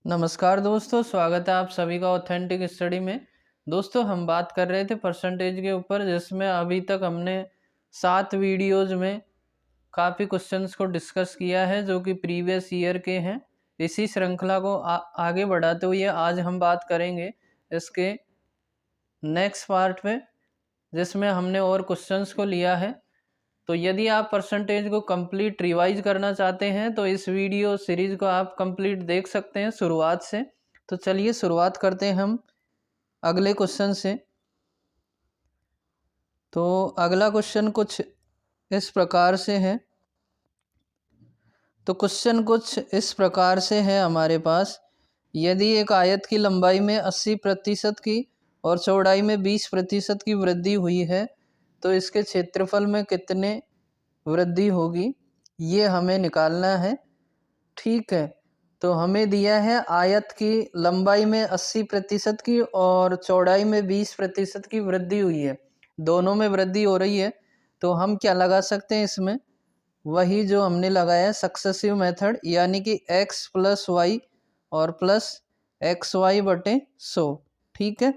नमस्कार दोस्तों, स्वागत है आप सभी का ऑथेंटिक स्टडी में। दोस्तों, हम बात कर रहे थे परसेंटेज के ऊपर, जिसमें अभी तक हमने 7 वीडियोज़ में काफ़ी क्वेश्चंस को डिस्कस किया है जो कि प्रीवियस ईयर के हैं। इसी श्रृंखला को आगे बढ़ाते हुए आज हम बात करेंगे इसके नेक्स्ट पार्ट पे, जिसमें हमने और क्वेश्चंस को लिया है। तो यदि आप परसेंटेज को कंप्लीट रिवाइज करना चाहते हैं तो इस वीडियो सीरीज को आप कंप्लीट देख सकते हैं शुरुआत से। तो चलिए शुरुआत करते हैं हम अगले क्वेश्चन से। तो अगला क्वेश्चन कुछ इस प्रकार से है। तो क्वेश्चन कुछ इस प्रकार से है हमारे पास। यदि एक आयत की लंबाई में 80% की और चौड़ाई में 20% की वृद्धि हुई है तो इसके क्षेत्रफल में कितने वृद्धि होगी, ये हमें निकालना है। ठीक है, तो हमें दिया है आयत की लंबाई में 80% की और चौड़ाई में 20% की वृद्धि हुई है, दोनों में वृद्धि हो रही है। तो हम क्या लगा सकते हैं इसमें, वही जो हमने लगाया सक्सेसिव मेथड, यानी कि x प्लस वाई और प्लस एक्स वाई बटे 100। ठीक है,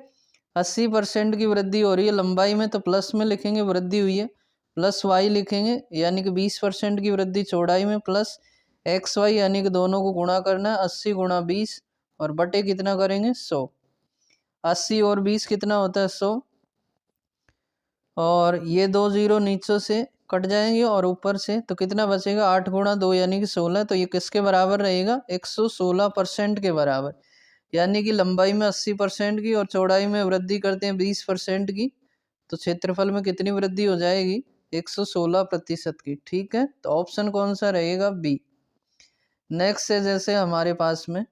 80% की वृद्धि हो रही है लंबाई में तो प्लस में लिखेंगे वृद्धि हुई है, प्लस वाई लिखेंगे यानी कि 20% की वृद्धि चौड़ाई में, प्लस एक्स वाई यानी कि दोनों को गुणा करना है, 80 गुणा 20 और बटे कितना करेंगे 100। 80 और 20 कितना होता है 100, और ये 2 जीरो नीचे से कट जाएंगे और ऊपर से तो कितना बचेगा 8 गुणा 2 यानी कि 16। तो ये किसके बराबर रहेगा 116% के बराबर। यानी कि लंबाई में 80% की और चौड़ाई में वृद्धि करते हैं 20% की, तो क्षेत्रफल में कितनी वृद्धि हो जाएगी 116% की। ठीक है, तो ऑप्शन कौन सा रहेगा बी। नेक्स्ट है जैसे हमारे पास में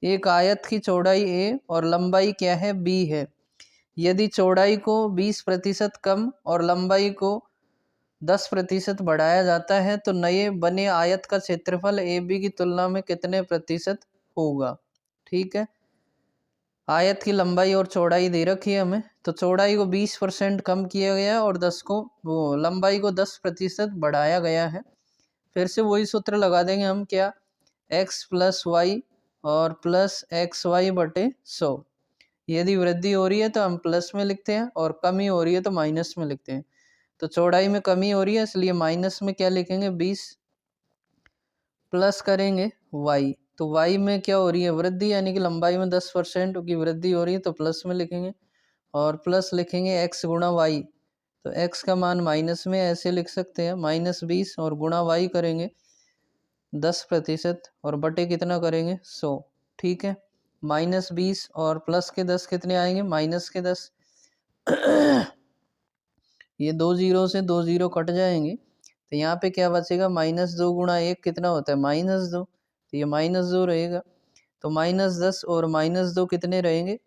एक आयत की चौड़ाई a और लंबाई क्या है b है। यदि चौड़ाई को 20% कम और लंबाई को 10% बढ़ाया जाता है तो नए बने आयत का क्षेत्रफल ए बी की तुलना में कितने प्रतिशत होगा। ठीक है, आयत की लंबाई और चौड़ाई दे रखी है हमें, तो चौड़ाई को 20% कम किया गया और लंबाई को 10% बढ़ाया गया है। फिर से वही सूत्र लगा देंगे हम, क्या x प्लस वाई और प्लस एक्स वाई बटे 100। यदि वृद्धि हो रही है तो हम प्लस में लिखते हैं और कमी हो रही है तो माइनस में लिखते हैं। तो चौड़ाई में कमी हो रही है इसलिए माइनस में क्या लिखेंगे 20, प्लस करेंगे y। तो y में क्या हो रही है वृद्धि, यानी कि लंबाई में 10% की वृद्धि हो रही है तो प्लस में लिखेंगे और प्लस लिखेंगे x गुणा वाई। तो x का मान माइनस में ऐसे लिख सकते हैं -20 और गुणा y करेंगे 10% और बटे कितना करेंगे 100। ठीक है, -20 और प्लस के 10 कितने आएंगे माइनस के 10। ये 2 जीरो से 2 जीरो कट जाएंगे तो यहाँ पे क्या बचेगा -2 गुणा 1 कितना होता है -2, तो ये -2 रहेगा। तो -10 और -2 कितने रहेंगे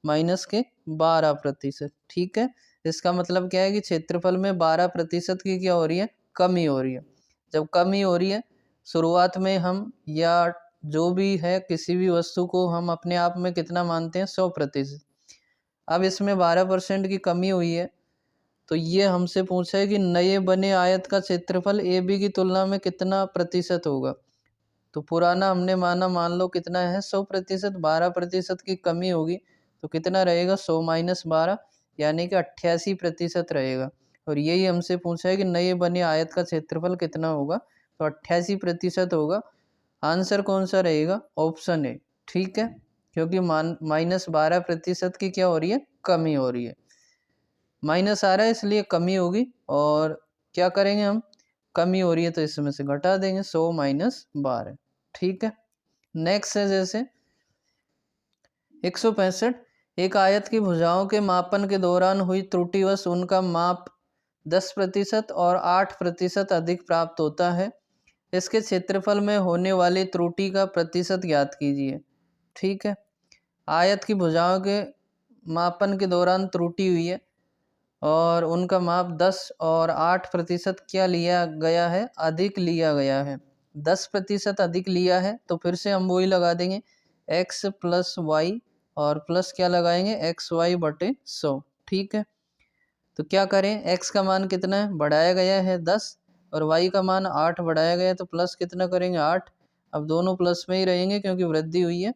माइनस के 12%। ठीक है, इसका मतलब क्या है कि क्षेत्रफल में 12% की क्या हो रही है कमी हो रही है। जब कमी हो रही है शुरुआत में हम या जो भी है किसी भी वस्तु को हम अपने आप में कितना मानते हैं 100%। अब इसमें 12% की कमी हुई है तो ये हमसे पूछा है कि नए बने आयत का क्षेत्रफल ए बी की तुलना में कितना प्रतिशत होगा। तो पुराना हमने माना, मान लो कितना है 100%, 12% की कमी होगी तो कितना रहेगा 100 माइनस 12 यानी कि 88% रहेगा। और यही हमसे पूछा है कि नए बने आयत का क्षेत्रफल कितना होगा, तो 88% होगा। आंसर कौन सा रहेगा ऑप्शन ए। ठीक है, क्योंकि -12% की क्या हो रही है कमी हो रही है, माइनस आ रहा है इसलिए कमी होगी। और क्या करेंगे हम, कमी हो रही है तो इसमें से घटा देंगे 100 माइनस 12। ठीक है, नेक्स्ट है जैसे 165। एक आयत की भुजाओं के मापन के दौरान हुई त्रुटिवश उनका माप 10% और 8% अधिक प्राप्त होता है। इसके क्षेत्रफल में होने वाली त्रुटि का प्रतिशत ज्ञात कीजिए। ठीक है, आयत की भुजाओं के मापन के दौरान त्रुटि हुई है और उनका माप 10 और 8% क्या लिया गया है अधिक लिया गया है। 10% अधिक लिया है तो फिर से हम वही लगा देंगे x प्लस वाई और प्लस क्या लगाएंगे एक्स वाई बटे 100। ठीक है, तो क्या करें x का मान कितना है बढ़ाया गया है 10 और y का मान 8 बढ़ाया गया है तो प्लस कितना करेंगे 8। अब दोनों प्लस में ही रहेंगे क्योंकि वृद्धि हुई है।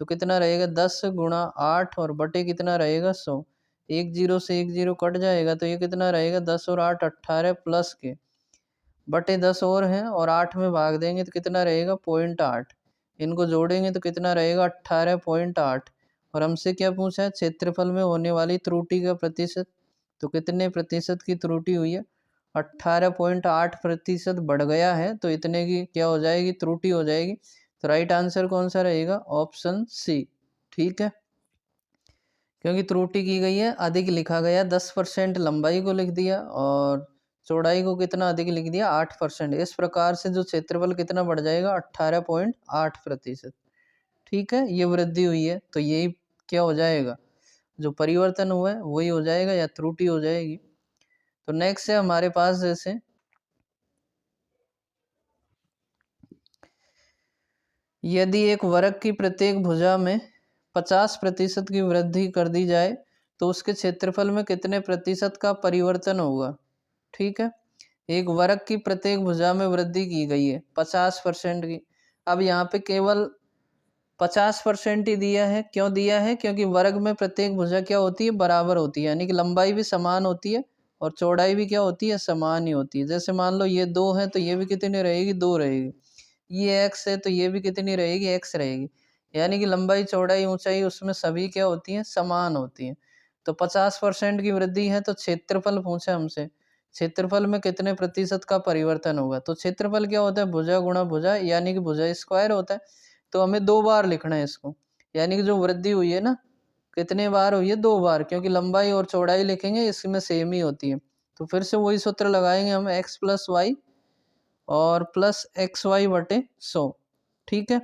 तो कितना रहेगा 10 गुणा 8 और बटे कितना रहेगा 100। एक जीरो से एक जीरो कट जाएगा तो ये कितना रहेगा 10 और 8 18 प्लस के बटे 10 और हैं और 8 में भाग देंगे तो कितना रहेगा 0.8। इनको जोड़ेंगे तो कितना रहेगा 18.8। और हमसे क्या पूछा है क्षेत्रफल में होने वाली त्रुटि का प्रतिशत। तो कितने प्रतिशत की त्रुटि हुई है 18.8% बढ़ गया है तो इतने की क्या हो जाएगी त्रुटि हो जाएगी। तो राइट आंसर कौन सा रहेगा ऑप्शन सी। ठीक है, क्योंकि त्रुटि की गई है अधिक लिखा गया 10% लंबाई को लिख दिया और चौड़ाई को कितना अधिक लिख दिया 8%। इस प्रकार से जो क्षेत्रफल कितना बढ़ जाएगा 18.8%। ठीक है, ये वृद्धि हुई है तो यही क्या हो जाएगा जो परिवर्तन हुआ है वही हो जाएगा या त्रुटि हो जाएगी। तो नेक्स्ट है हमारे पास जैसे यदि एक वर्ग की प्रत्येक भुजा में 50% की वृद्धि कर दी जाए तो उसके क्षेत्रफल में कितने प्रतिशत का परिवर्तन होगा। ठीक है, एक वर्ग की प्रत्येक भुजा में वृद्धि की गई है 50% की। अब यहाँ पे केवल 50% ही दिया है। क्यों दिया है? क्योंकि वर्ग में प्रत्येक भुजा क्या होती है बराबर होती है, यानी कि लंबाई भी समान होती है और चौड़ाई भी क्या होती है समान ही होती है। जैसे मान लो ये 2 है तो ये भी कितनी रहेगी 2 रहेगी, ये x है तो ये भी कितनी रहेगी x रहेगी, यानी कि लंबाई चौड़ाई ऊंचाई उसमें सभी क्या होती हैं समान होती हैं। तो 50% की वृद्धि है तो क्षेत्रफल पूछा हमसे, क्षेत्रफल में कितने प्रतिशत का परिवर्तन होगा। तो क्षेत्रफल क्या होता है भुजा गुणा भुजा, यानी कि भुजा स्क्वायर होता है। तो हमें 2 बार लिखना है इसको, यानी कि जो वृद्धि हुई है ना कितने बार हुई है 2 बार, क्योंकि लंबाई और चौड़ाई लिखेंगे इसमें सेम ही होती है। तो फिर से वही सूत्र लगाएंगे हम x प्लस वाई और प्लस एक्स वाई बटे 100। ठीक है,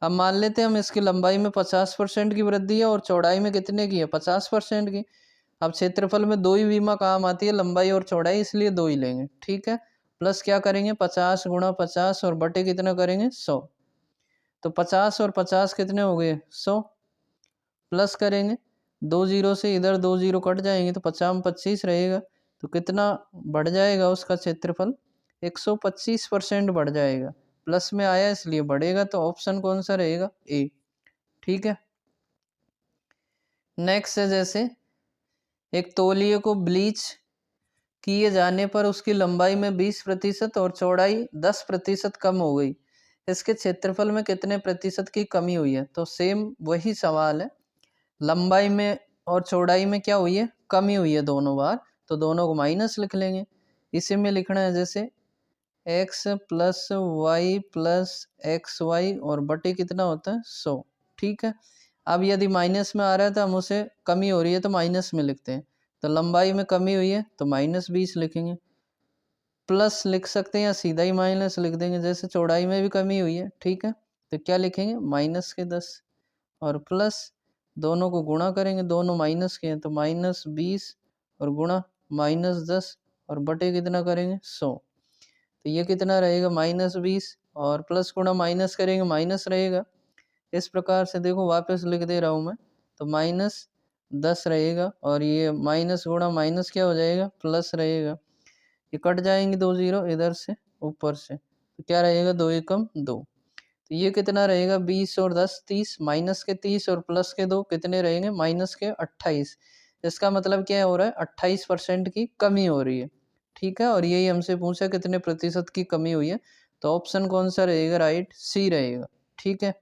अब मान लेते हैं हम इसकी लंबाई में 50% की वृद्धि है और चौड़ाई में कितने की है 50% की। अब क्षेत्रफल में 2 ही बीमा काम आती है लंबाई और चौड़ाई, इसलिए 2 ही लेंगे। ठीक है, प्लस क्या करेंगे 50 गुणा 50 और बटे कितना करेंगे 100। तो 50 और 50 कितने हो गए 100, प्लस करेंगे 2 जीरो से इधर 2 जीरो कट जाएंगे तो 50 में 25 रहेगा। तो कितना बढ़ जाएगा उसका क्षेत्रफल 125% बढ़ जाएगा। प्लस में आया इसलिए बढ़ेगा, तो ऑप्शन कौन सा रहेगा ए। ठीक है, नेक्स्ट है जैसे एक तौलिए को ब्लीच किए जाने पर उसकी लंबाई में 20% और चौड़ाई 10% कम हो गई, इसके क्षेत्रफल में कितने प्रतिशत की कमी हुई है। तो सेम वही सवाल है, लंबाई में और चौड़ाई में क्या हुई है कमी हुई है दोनों बार, तो दोनों को माइनस लिख लेंगे। इसी में लिखना है जैसे x plus y plus x y और बटे कितना होता है 100। ठीक है, अब यदि माइनस में आ रहा है तो हम उसे कमी हो रही है तो माइनस में लिखते हैं। तो लंबाई में कमी हुई है तो -20 लिखेंगे, प्लस लिख सकते हैं या सीधा ही माइनस लिख देंगे। जैसे चौड़ाई में भी कमी हुई है, ठीक है, तो क्या लिखेंगे -10 और प्लस दोनों को गुणा करेंगे, दोनों माइनस के हैं तो -20 और गुणा -10 और बटे कितना करेंगे 100। तो ये कितना रहेगा -20 और प्लस गुणा माइनस करेंगे माइनस रहेगा। इस प्रकार से देखो वापस लिख दे रहा हूँ मैं, तो -10 रहेगा और ये माइनस गुणा माइनस क्या हो जाएगा प्लस रहेगा। ये कट जाएंगे 2 जीरो इधर से ऊपर से, तो क्या रहेगा 2 एकम 2। तो ये कितना रहेगा 20 और 10 30, माइनस के 30 और प्लस के 2 कितने रहेंगे माइनस के 28। इसका मतलब क्या हो रहा है 28% की कमी हो रही है। ठीक है, और यही हमसे पूछा कितने प्रतिशत की कमी हुई है, तो ऑप्शन कौन सा रहेगा राइट सी रहेगा। ठीक है,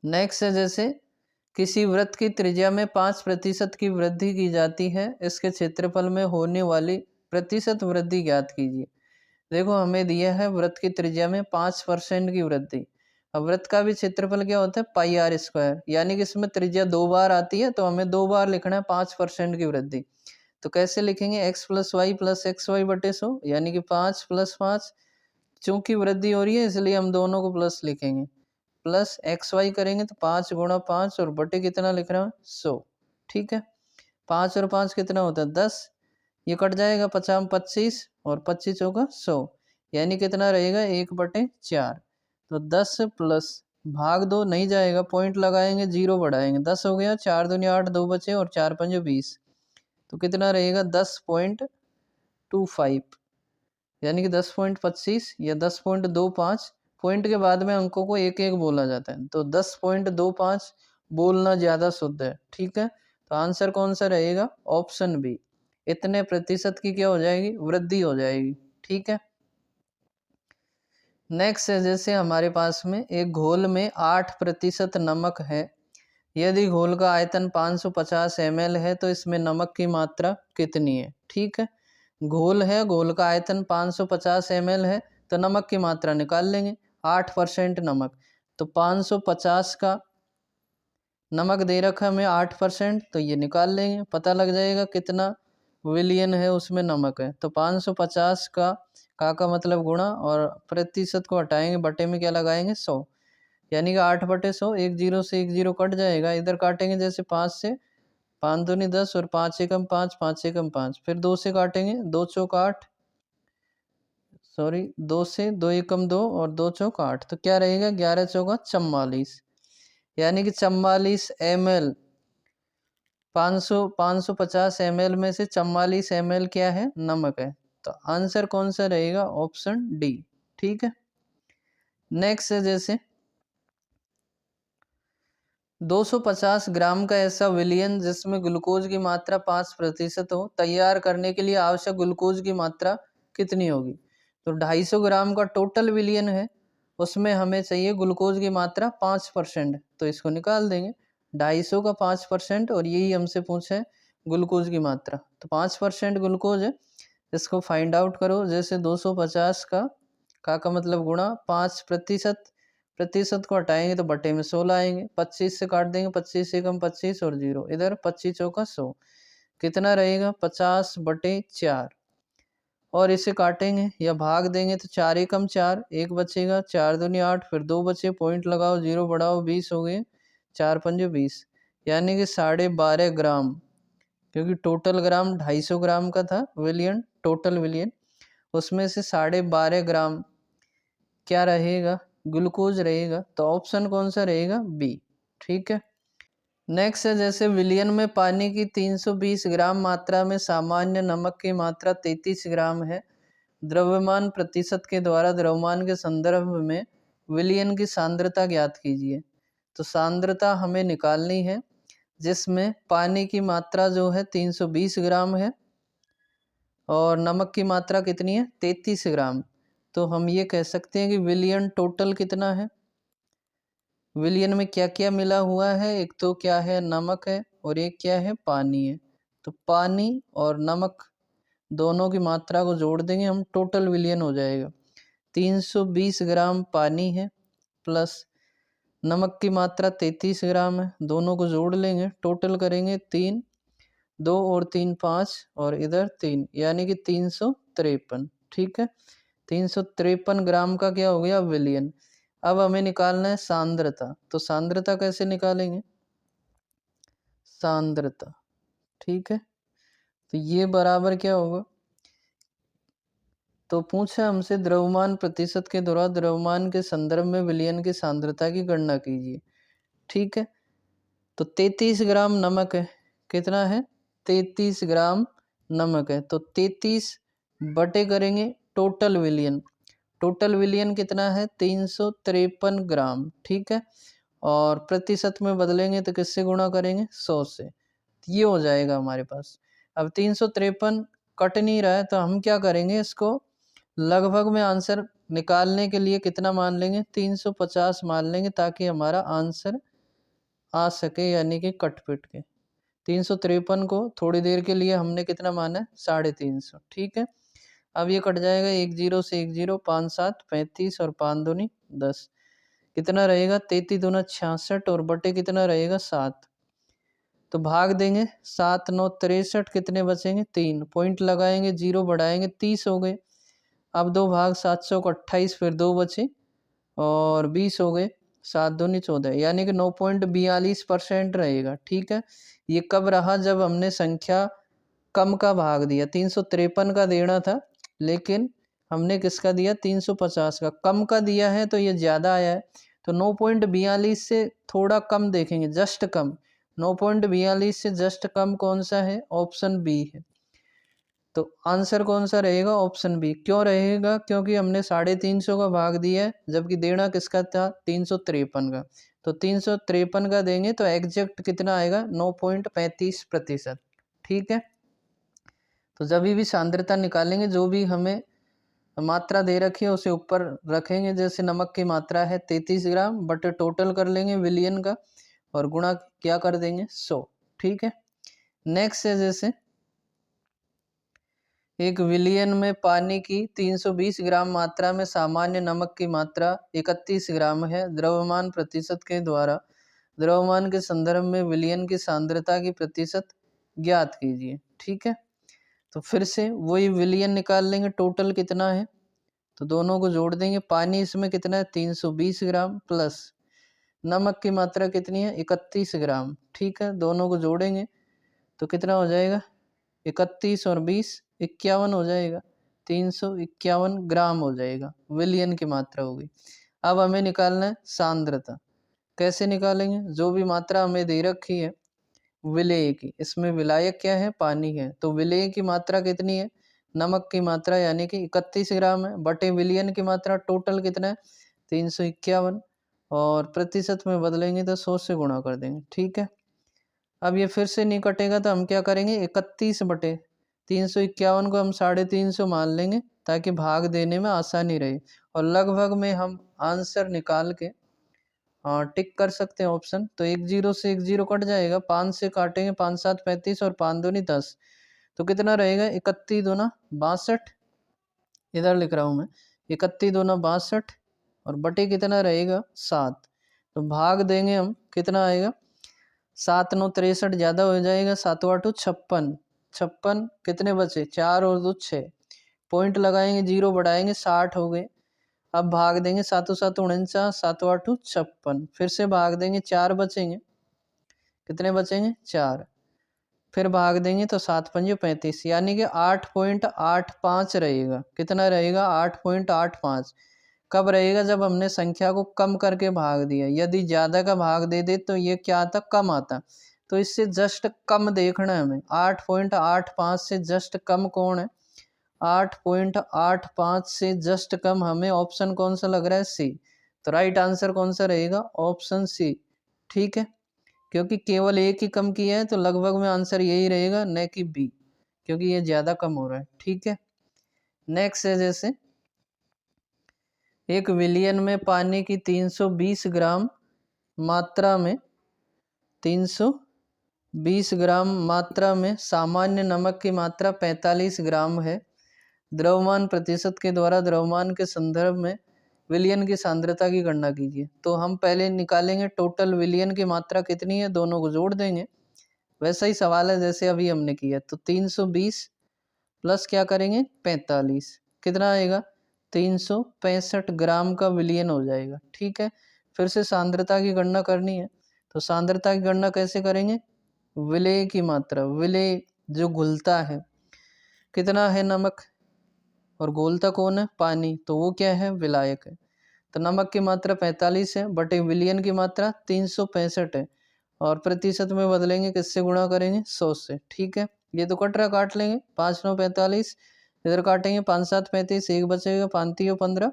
नेक्स्ट है जैसे किसी वृत्त की त्रिज्या में 5% की वृद्धि की जाती है, इसके क्षेत्रफल में होने वाली प्रतिशत वृद्धि ज्ञात कीजिए। देखो हमें दिया है वृत्त की त्रिज्या में 5% की वृद्धि। अब वृत्त का भी क्षेत्रफल क्या होता है पाई आर स्क्वायर, यानी कि इसमें त्रिज्या 2 बार आती है तो हमें 2 बार लिखना है 5% की वृद्धि। तो कैसे लिखेंगे x plus y plus x y बटे 100, यानी कि 5 प्लस 5, चूंकि वृद्धि हो रही है इसलिए हम दोनों को प्लस लिखेंगे, प्लस एक्स वाई करेंगे तो 5 गुणा 5 और बटे कितना लिख रहा हूँ 100। ठीक है, 5 और 5 कितना होता है 10, ये कट जाएगा 50 में 25 और 25 होगा 100, यानी कितना रहेगा 1/4। तो 10 प्लस भाग 2 नहीं जाएगा, पॉइंट लगाएंगे जीरो बढ़ाएंगे, 10 हो गया 4 दूनी 8 2 बचे और 4 पंजे 20, तो कितना रहेगा 10.25, यानी कि 10.25 या 10.25 पॉइंट के बाद में अंकों को एक एक बोला जाता है, तो 10.25 बोलना ज़्यादा शुद्ध है। ठीक है, तो आंसर कौन सा रहेगा? ऑप्शन बी, इतने प्रतिशत की क्या हो जाएगी? वृद्धि हो जाएगी। ठीक है, नेक्स्ट है जैसे हमारे पास में एक घोल में 8% नमक है, यदि घोल का आयतन 550 ml है तो इसमें नमक की मात्रा कितनी है? ठीक है, घोल है, घोल का आयतन 550 ml है, तो नमक की मात्रा निकाल लेंगे। 8% नमक, तो 550 का नमक दे रखा हमें 8%, तो ये निकाल लेंगे, पता लग जाएगा कितना विलियन है उसमें नमक है। तो 550 का मतलब गुणा और प्रतिशत को हटाएंगे, बटे में क्या लगाएंगे? 100, यानी कि 8/100, 1 0 से 1 0 कट जाएगा। इधर काटेंगे जैसे 5 से, 5 दूनी 10 और 5 एकम 5, 5 एकम 5, फिर 2 से काटेंगे, 2 चौक 8, सॉरी 2 से 2 एकम 2 और 2 चौक 8, तो क्या रहेगा? 11 चौका 44, यानी कि 44 ml, 550 ml में से 44 ml क्या है? नमक है। तो आंसर कौन सा रहेगा? Option D. ठीक है, नेक्स्ट है जैसे 250 ग्राम का ऐसा विलियन जिसमें ग्लूकोज की मात्रा 5% हो, तैयार करने के लिए आवश्यक ग्लूकोज की मात्रा कितनी होगी? तो 250 ग्राम का टोटल विलियन है, उसमें हमें चाहिए ग्लूकोज की मात्रा 5%, तो इसको निकाल देंगे। 250 का 5%, और यही हमसे पूछा है ग्लूकोज की मात्रा, तो 5% ग्लूकोज है, इसको फाइंड आउट करो। जैसे 250 का मतलब गुणा 5%, प्रतिशत को हटाएंगे तो बटे में 16 आएंगे, 25 से काट देंगे, 25 से कम 25 और 0, इधर 25 चौका 100, कितना रहेगा? 50/4, और इसे काटेंगे या भाग देंगे तो 4 एकम 4, 1 बचेगा, 4 दूनी 8, फिर 2 बचे, पॉइंट लगाओ, 0 बढ़ाओ, 20 हो गए, 4 पंजे 20, यानी कि 12.5 ग्राम, क्योंकि टोटल ग्राम 250 ग्राम का था विलियन, टोटल विलियन, उसमें से 12.5 ग्राम क्या रहेगा? ग्लूकोज रहेगा। तो ऑप्शन कौन सा रहेगा? बी। ठीक है, नेक्स्ट है जैसे विलियन में पानी की 320 ग्राम मात्रा में सामान्य नमक की मात्रा 33 ग्राम है, द्रव्यमान प्रतिशत के द्वारा द्रव्यमान के संदर्भ में विलियन की सांद्रता ज्ञात कीजिए। तो सांद्रता हमें निकालनी है, जिसमें पानी की मात्रा जो है 320 ग्राम है और नमक की मात्रा कितनी है? 33 ग्राम। तो हम ये कह सकते हैं कि विलियन टोटल कितना है? विलियन में क्या क्या मिला हुआ है? एक तो क्या है? नमक है, और एक क्या है? पानी है। तो पानी और नमक दोनों की मात्रा को जोड़ देंगे हम, टोटल विलियन हो जाएगा। 320 ग्राम पानी है प्लस नमक की मात्रा 33 ग्राम है, दोनों को जोड़ लेंगे, टोटल करेंगे 3, 2 और 3 5, और इधर 3, यानी कि 353। ठीक है, 353 ग्राम का क्या हो गया? विलियन। अब हमें निकालना है सांद्रता, तो सांद्रता कैसे निकालेंगे? सांद्रता, ठीक है, तो ये बराबर क्या होगा? तो पूछा हमसे द्रव्यमान प्रतिशत के द्वारा द्रव्यमान के संदर्भ में विलियन की सांद्रता की गणना कीजिए। ठीक है, तो 33 ग्राम नमक है, कितना है? 33 ग्राम नमक है, तो 33 बटे करेंगे टोटल विलियन, टोटल विलियन कितना है? 353 ग्राम। ठीक है, और प्रतिशत में बदलेंगे तो किससे गुणा करेंगे? 100 से, ये हो जाएगा हमारे पास। अब 353 कट नहीं रहा है, तो हम क्या करेंगे? इसको लगभग में आंसर निकालने के लिए कितना मान लेंगे? 350 मान लेंगे, ताकि हमारा आंसर आ सके, यानी कि कट पिट के। 353 को थोड़ी देर के लिए हमने कितना माना है? 350। ठीक है, अब ये कट जाएगा, 1 0 से 1 0, 5 7 35 और 5 दूनी 10, कितना रहेगा? 33 दूना 66, और बटे कितना रहेगा? 7, तो भाग देंगे, 7 9 63, कितने बचेंगे? 3, पॉइंट लगाएंगे, 0 बढ़ाएंगे, 30 हो गए। अब 2 भाग 700 को 28, फिर 2 बचे और 20 हो गए, 7 दूनी 14, यानी कि 9.42% रहेगा। ठीक है, ये कब रहा? जब हमने संख्या कम का भाग दिया, 353 का देना था, लेकिन हमने किसका दिया? 350 का। कम का दिया है तो ये ज़्यादा आया है, तो 9.42 से थोड़ा कम देखेंगे, जस्ट कम। 9.42 से जस्ट कम कौन सा है? ऑप्शन बी है। तो आंसर कौन सा रहेगा? Option B. क्यों रहेगा? क्योंकि हमने 350 का भाग दिया है, जबकि देना किसका था? 353 का। तो 353 का देंगे तो एग्जैक्ट कितना आएगा? 9.35%। ठीक है। तो जब भी सांद्रता निकालेंगे, जो भी हमें मात्रा दे रखी है उसे ऊपर रखेंगे। जैसे नमक की मात्रा है 33 ग्राम, बटे टोटल कर लेंगे विलियन का और गुणा क्या कर देंगे? 100। ठीक है। नेक्स्ट है, जैसे एक विलियन में पानी की 320 ग्राम मात्रा में सामान्य नमक की मात्रा 31 ग्राम है। द्रव्यमान प्रतिशत के द्वारा द्रव्यमान के संदर्भ में विलियन की सांद्रता की प्रतिशत ज्ञात कीजिए। ठीक है। तो फिर से वही विलियन निकाल लेंगे, टोटल कितना है तो दोनों को जोड़ देंगे। पानी इसमें कितना है? 320 ग्राम, प्लस नमक की मात्रा कितनी है? 31 ग्राम। ठीक है। दोनों को जोड़ेंगे तो कितना हो जाएगा? 31 और 20 51 हो जाएगा। 351 ग्राम हो जाएगा, विलियन की मात्रा होगी। अब हमें निकालना है सांद्रता। कैसे निकालेंगे? जो भी मात्रा हमें दे रखी है विलेय की, इसमें विलायक क्या है? पानी है। तो विलेय की मात्रा कितनी है? नमक की मात्रा यानी कि 31 ग्राम है, बटे विलियन की मात्रा टोटल कितना है? 351। और प्रतिशत में बदलेंगे तो 100 से गुणा कर देंगे। ठीक है। अब ये फिर से नहीं कटेगा तो हम क्या करेंगे? 31 बटे 351 को हम 350 मान लेंगे, ताकि भाग देने में आसानी रहे। और लगभग में हम आंसर निकाल के टिक कर सकते हैं ऑप्शन। तो 10 से 10 कट जाएगा, 5 से काटेंगे, 5 7 35 और 5 दूनी 10। तो कितना रहेगा? 31 दूना 62। इधर लिख रहा हूँ मैं, 31 दूना 62 और बटे कितना रहेगा? 7। तो भाग देंगे हम, कितना आएगा? 7 9 63 ज्यादा हो जाएगा, 7 8 56। 56 कितने बचे? 4 और 2 6। पॉइंट लगाएंगे, 0 बढ़ाएंगे, 60 हो गए। अब भाग देंगे, 7 7 49, 7 8 56। फिर से भाग देंगे, 4 बचेंगे। कितने बचेंगे? 4। फिर भाग देंगे तो 7 5 35, यानी कि 8.85 रहेगा। कितना रहेगा? 8.85। कब रहेगा? जब हमने संख्या को कम करके भाग दिया। यदि ज्यादा का भाग दे दे तो ये क्या आता? कम आता। तो इससे जस्ट कम देखना है हमें। 8.85 से जस्ट कम कौन है? 8.85 से जस्ट कम हमें ऑप्शन कौन सा लग रहा है? सी। तो राइट आंसर कौन सा रहेगा? Option C. ठीक है। क्योंकि केवल एक ही कम किया है तो लगभग में आंसर यही रहेगा, न कि बी, क्योंकि ये ज्यादा कम हो रहा है। ठीक है। नेक्स्ट है, जैसे एक विलियन में पानी की 320 ग्राम मात्रा में 320 ग्राम मात्रा में सामान्य नमक की मात्रा 45 ग्राम है। द्रव्यमान प्रतिशत के द्वारा द्रव्यमान के संदर्भ में विलियन की सांद्रता की गणना कीजिए। तो हम पहले निकालेंगे टोटल विलियन की मात्रा कितनी है, दोनों को जोड़ देंगे। वैसा ही सवाल है जैसे अभी हमने किया। तो 320 प्लस क्या करेंगे? 45। कितना आएगा? 365 ग्राम का विलियन हो जाएगा। ठीक है। फिर से सांद्रता की गणना करनी है। तो सांद्रता की गणना कैसे करेंगे? विलेय की मात्रा, विलेय जो घुलता है, कितना है नमक, और घोलता कौन है? पानी। तो वो क्या है? विलायक है। तो नमक की मात्रा 45 है, बटे विलियन की मात्रा 365 है। और प्रतिशत में बदलेंगे, किससे गुणा करेंगे? 100 से। ठीक है। ये तो कट रहा, काट लेंगे। 5 9 45, इधर काटेंगे, 5 7 35, एक बचेगा, 5 3 15,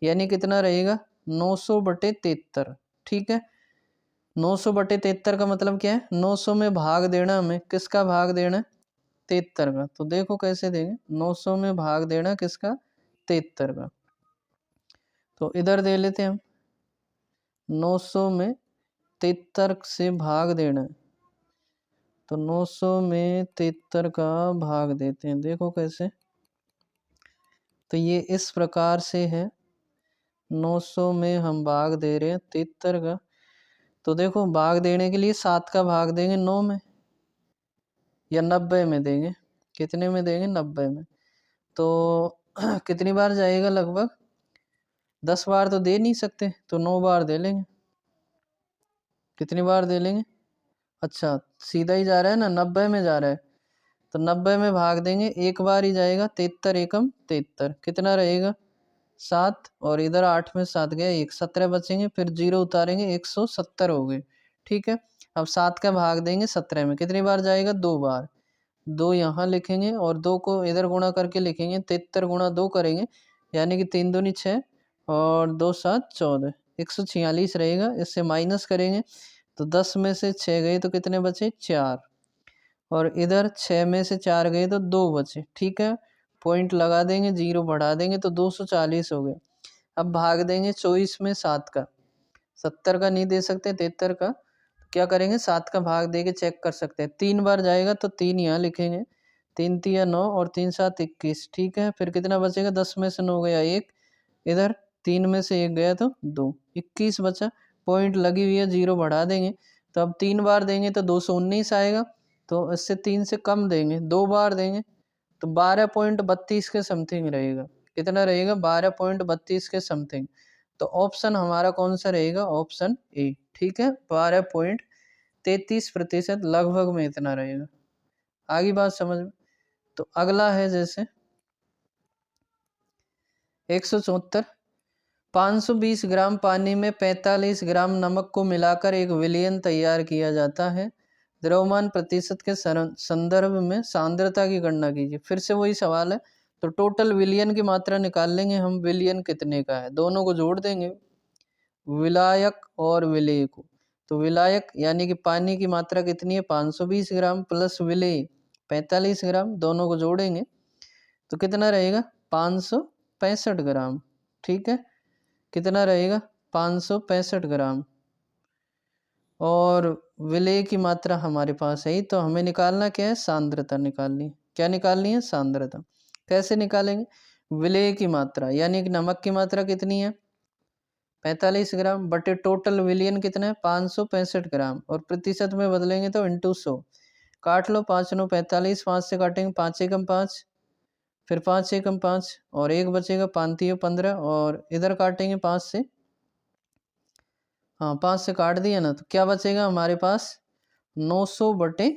यानी कितना रहेगा? 900 बटे 73। ठीक है। 900 बटे 73 का मतलब क्या है? 900 में भाग देना हमें, किसका भाग देना है? 73 का। तो देखो कैसे देंगे, 900 में भाग देना किसका? 73 का। तो इधर दे लेते हैं हम, 900 में 73 से भाग देना है। तो 900 में 73 का भाग देते हैं, देखो कैसे। तो ये इस प्रकार से है, 900 में हम भाग दे रहे हैं 73 का। तो देखो, भाग देने के लिए 7 का भाग देंगे 9 में, या 90 में देंगे। कितने में देंगे? 90 में। तो कितनी बार जाएगा? लगभग 10 बार तो दे नहीं सकते, तो 9 बार दे लेंगे। कितनी बार दे लेंगे? अच्छा, सीधा ही जा रहा है ना, 90 में जा रहा है। तो 90 में भाग देंगे, एक बार ही जाएगा। 73 एकम 73, कितना रहेगा? 7, और इधर 8 में 7 गया, 1 17 बचेंगे, फिर 0 उतारेंगे, 170 हो गए। ठीक है। अब 7 का भाग देंगे 17 में, कितनी बार जाएगा? 2 बार। 2 यहाँ लिखेंगे और 2 को इधर गुणा करके लिखेंगे, 73 गुणा 2 करेंगे यानी कि 3 दूनी 6 और 2 7 14, 146 रहेगा। इससे माइनस करेंगे तो 10 में से 6 गए तो कितने बचे 4, और इधर 6 में से 4 गए तो 2 बचे। ठीक है, पॉइंट लगा देंगे, 0 बढ़ा देंगे तो 240 हो गए। अब भाग देंगे 24 में 7 का, 70 का नहीं दे सकते, 73 का। क्या करेंगे 7 का भाग दे के चेक कर सकते हैं। 3 बार जाएगा तो 3 यहाँ लिखेंगे, 3 तिया 9 और 3 7 21। ठीक है, फिर कितना बचेगा, 10 में से 9 गया 1, इधर 3 में से 1 गया तो 2, 21 बचा। पॉइंट लगी हुई है, 0 बढ़ा देंगे तो अब 3 बार देंगे तो 219 आएगा, तो इससे 3 से कम देंगे, 2 बार देंगे तो 12.32 के समथिंग रहेगा। कितना रहेगा, 12.32 के समथिंग। तो ऑप्शन हमारा कौन सा रहेगा, ऑप्शन ए। ठीक है, 12.33% लगभग में इतना रहेगा। आगे बात समझ में। तो अगला है जैसे 174, 520 ग्राम पानी में 45 ग्राम नमक को मिलाकर एक विलयन तैयार किया जाता है। द्रव्यमान प्रतिशत के संदर्भ में सांद्रता की गणना कीजिए। फिर से वही सवाल है, तो टोटल विलयन की मात्रा निकाल लेंगे हम, विलयन कितने का है, दोनों को जोड़ देंगे, विलायक और विलेय को। तो विलायक यानी कि पानी की मात्रा कितनी है 520 ग्राम प्लस विलेय 45 ग्राम, दोनों को जोड़ेंगे तो कितना रहेगा 565 ग्राम। ठीक है, कितना रहेगा 565 ग्राम, और विलेय की मात्रा हमारे पास है, तो हमें निकालना क्या है, सांद्रता निकालनी। क्या निकालनी है, सांद्रता। कैसे निकालेंगे, विलेय की मात्रा यानी कि नमक की मात्रा कितनी है 45 ग्राम बटे टोटल विलियन कितना है 565 ग्राम, और प्रतिशत में बदलेंगे तो इंटू 100। काट लो, 5 9 45, 5 से काटेंगे 5 एकम 5, फिर 5 एकम 5 और 1 बचेगा, 5 तियो 15, और इधर काटेंगे 5 से, हाँ 5 से काट दिया ना, तो क्या बचेगा हमारे पास 900 बटे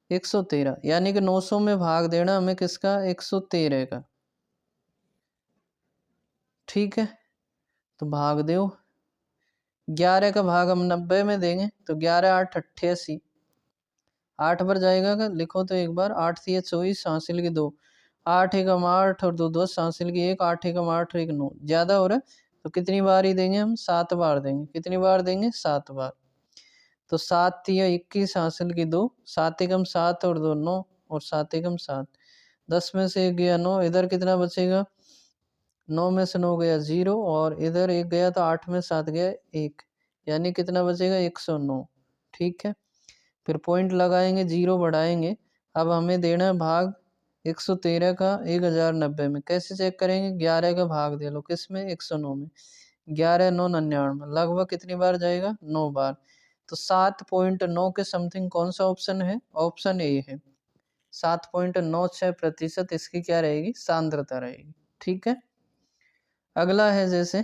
113, यानी कि 900 में भाग देना हमें किसका 113 का। ठीक है, तो भाग दो, 11 का भाग हम 90 में देंगे तो 11 8 88, 8 बार जाएगा का लिखो तो एक बार, 8 थी 24, हासिल की 2, 8 एकम 8 और 2 10, हासिल की 1, 8 एकम 8 1 9, ज़्यादा हो रहा है तो कितनी बार ही देंगे हम, 7 बार देंगे। कितनी बार देंगे, 7 बार। तो 7 थी 21, हासिल की 2, 7 एकम 7 और 2 9, और 7 एकम 7, 10 में से 1 गया 9, इधर कितना बचेगा 9 में से 9 गया 0, और इधर 1 गया तो 8 में 7 गया 1, यानी कितना बचेगा 109। ठीक है, फिर पॉइंट लगाएंगे, 0 बढ़ाएंगे। अब हमें देना है भाग 113 का 1090 में। कैसे चेक करेंगे, 11 का भाग दे लो किस में 109 में, 11 9 99, लगभग कितनी बार जाएगा 9 बार। तो 7.9 के समथिंग कौन सा ऑप्शन है, ऑप्शन ए है, 7.96% इसकी क्या रहेगी, सांद्रता रहेगी। ठीक है, अगला है जैसे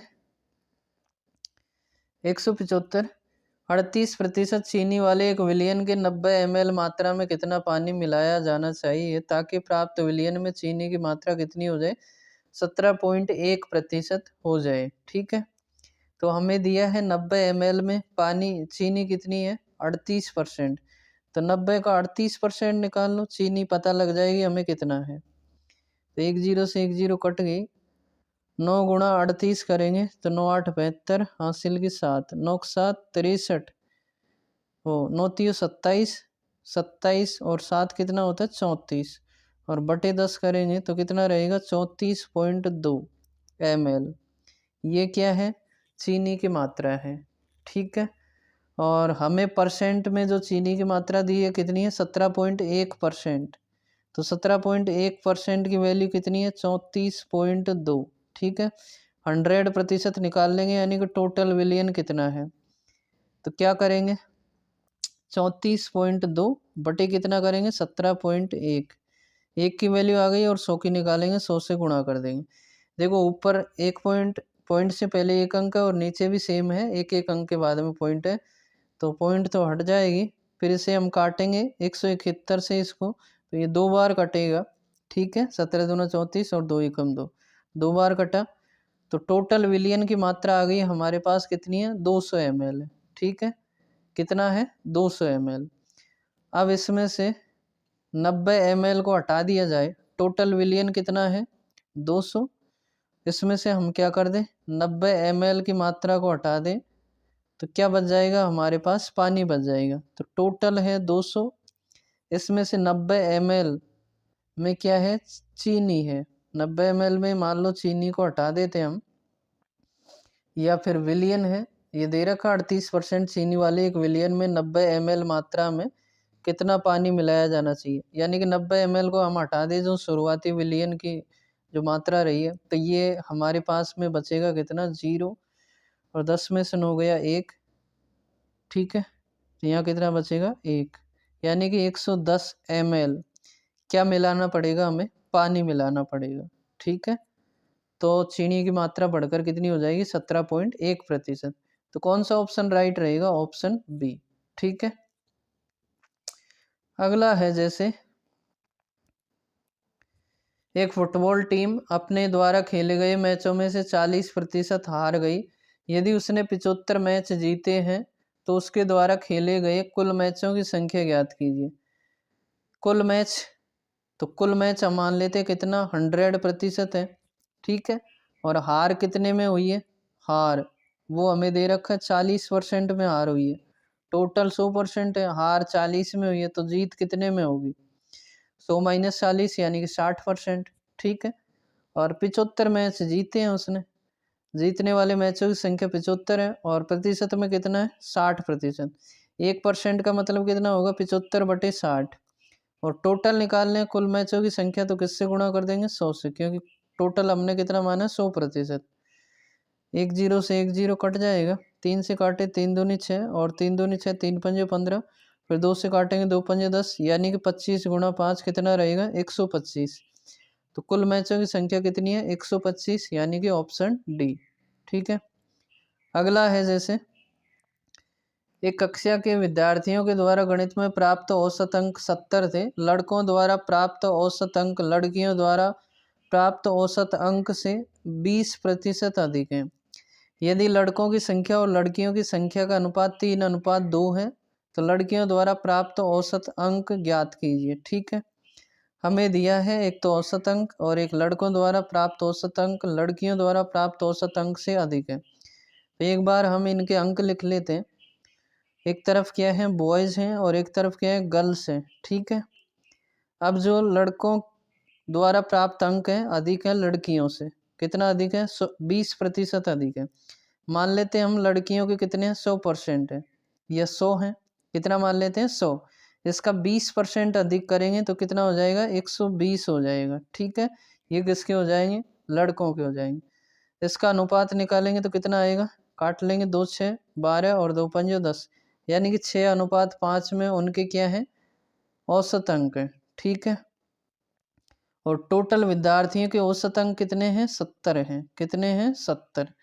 175, 38% चीनी वाले एक विलियन के 90 ml मात्रा में कितना पानी मिलाया जाना चाहिए ताकि प्राप्त विलियन में चीनी की मात्रा कितनी हो जाए, 17.1% हो जाए। ठीक है, तो हमें दिया है 90 ml में पानी, चीनी कितनी है 38%, तो 90 का 38% निकाल लो, चीनी पता लग जाएगी हमें कितना है। तो 1 0 से 1 0 कट गई, 9 गुणा 38 करेंगे तो 9 8 72, हासिल की 7, 9 7 63, हो 9 3 27, 27 और 7 कितना होता है 34, और बटे 10 करेंगे तो कितना रहेगा 34.2 ml। ये क्या है, चीनी की मात्रा है। ठीक है, और हमें परसेंट में जो चीनी की मात्रा दी है कितनी है 17.1%, तो 17.1% की वैल्यू कितनी है 34.2। ठीक है, 100% निकाल लेंगे यानी कि टोटल विलियन कितना है, तो क्या करेंगे 34.2 बटे कितना करेंगे 17.1, 1 की वैल्यू आ गई और 100 की निकालेंगे, 100 से गुणा कर देंगे। देखो ऊपर एक पॉइंट से पहले एक अंक है और नीचे भी सेम है, एक एक अंक के बाद में पॉइंट है, तो पॉइंट तो हट जाएगी। फिर इसे हम काटेंगे 171 से इसको, तो ये 2 बार कटेगा। ठीक है, 17 दूना 34 और 2 एकम 2, 2 बार कटा, तो टोटल विलियन की मात्रा आ गई हमारे पास कितनी है 200 ml है। ठीक है, कितना है 200 ml। अब इसमें से 90 ml को हटा दिया जाए, टोटल विलियन कितना है 200, इसमें से हम क्या कर दें 90 ml की मात्रा को हटा दें तो क्या बच जाएगा हमारे पास, पानी बच जाएगा। तो टोटल है 200, इसमें से 90 ml में क्या है, चीनी है। 90 ml में मान लो चीनी को हटा देते हम, या फिर विलियन है, ये दे रखा 38% चीनी वाले एक विलियन में 90 ml मात्रा में कितना पानी मिलाया जाना चाहिए। यानी कि 90 ml को हम हटा दें जो शुरुआती विलियन की जो मात्रा रही है, तो ये हमारे पास में बचेगा कितना 0, और 10 में से 9 गया 1, ठीक है। तो यहाँ कितना बचेगा 1, यानी कि 110 ml क्या मिलाना पड़ेगा हमें, पानी मिलाना पड़ेगा, ठीक है। तो चीनी की मात्रा बढ़कर कितनी हो जाएगी 17.1%। तो कौन सा ऑप्शन राइट रहेगा, ऑप्शन बी, ठीक है। अगला है जैसे एक फुटबॉल टीम अपने द्वारा खेले गए मैचों में से 40% हार गई, यदि उसने 75 मैच जीते हैं तो उसके द्वारा खेले गए कुल मैचों की संख्या ज्ञात कीजिए। कुल मैच, तो कुल मैच हम मान लेते कितना 100% है, ठीक है। और हार कितने में हुई है, हार वो हमें दे रखा है 40% में हार हुई है। टोटल 100% है, हार 40 में हुई है, तो जीत कितने में होगी 100 - 40 यानी कि 60%, ठीक है। और 75 मैच जीते हैं उसने, जीतने वाले मैचों की संख्या 75 है, और प्रतिशत में कितना है 60%। 1% का मतलब कितना होगा 75/60, और टोटल निकालने हैं कुल मैचों की संख्या, तो किससे गुणा कर देंगे 100 से, क्योंकि टोटल हमने कितना माना 100%। 1 0 से 1 0 कट जाएगा, 3 से काटे 3 दूनी 6, और 3 दूनी 6, 3 पंजे 15, फिर 2 से काटेंगे 2 पंजे 10, यानी कि 25 × 5 कितना रहेगा 125। तो कुल मैचों की संख्या कितनी है 125, यानी कि ऑप्शन डी, ठीक है। अगला है जैसे एक कक्षा के विद्यार्थियों के द्वारा गणित में प्राप्त औसत अंक 70 थे, लड़कों द्वारा प्राप्त औसत अंक लड़कियों द्वारा प्राप्त औसत अंक से 20% अधिक है। यदि लड़कों की संख्या और लड़कियों की संख्या का अनुपात 3:2 है तो लड़कियों द्वारा प्राप्त औसत अंक ज्ञात कीजिए, ठीक है। हमें दिया है एक तो औसत अंक, और एक लड़कों द्वारा प्राप्त औसत अंक लड़कियों द्वारा प्राप्त औसत अंक से अधिक है। तो एक बार हम इनके अंक लिख लेते हैं, एक तरफ क्या है बॉयज़ हैं और एक तरफ क्या है गर्ल्स हैं, ठीक है। अब जो लड़कों द्वारा प्राप्त अंक है अधिक है लड़कियों से, कितना अधिक है 20% अधिक है। मान लेते हैं हम लड़कियों के कितने हैं 100% है, या 100 है, कितना मान लेते हैं 100, इसका 20% अधिक करेंगे तो कितना हो जाएगा 120 हो जाएगा, ठीक है। ये किसके हो जाएंगे, लड़कों के हो जाएंगे। इसका अनुपात निकालेंगे तो कितना आएगा, काट लेंगे 2 6 12 और 2 5 10, यानी कि 6:5 में उनके क्या है औसत अंक है, ठीक है। और टोटल विद्यार्थियों के औसत अंक कितने हैं 70 हैं, कितने हैं 70,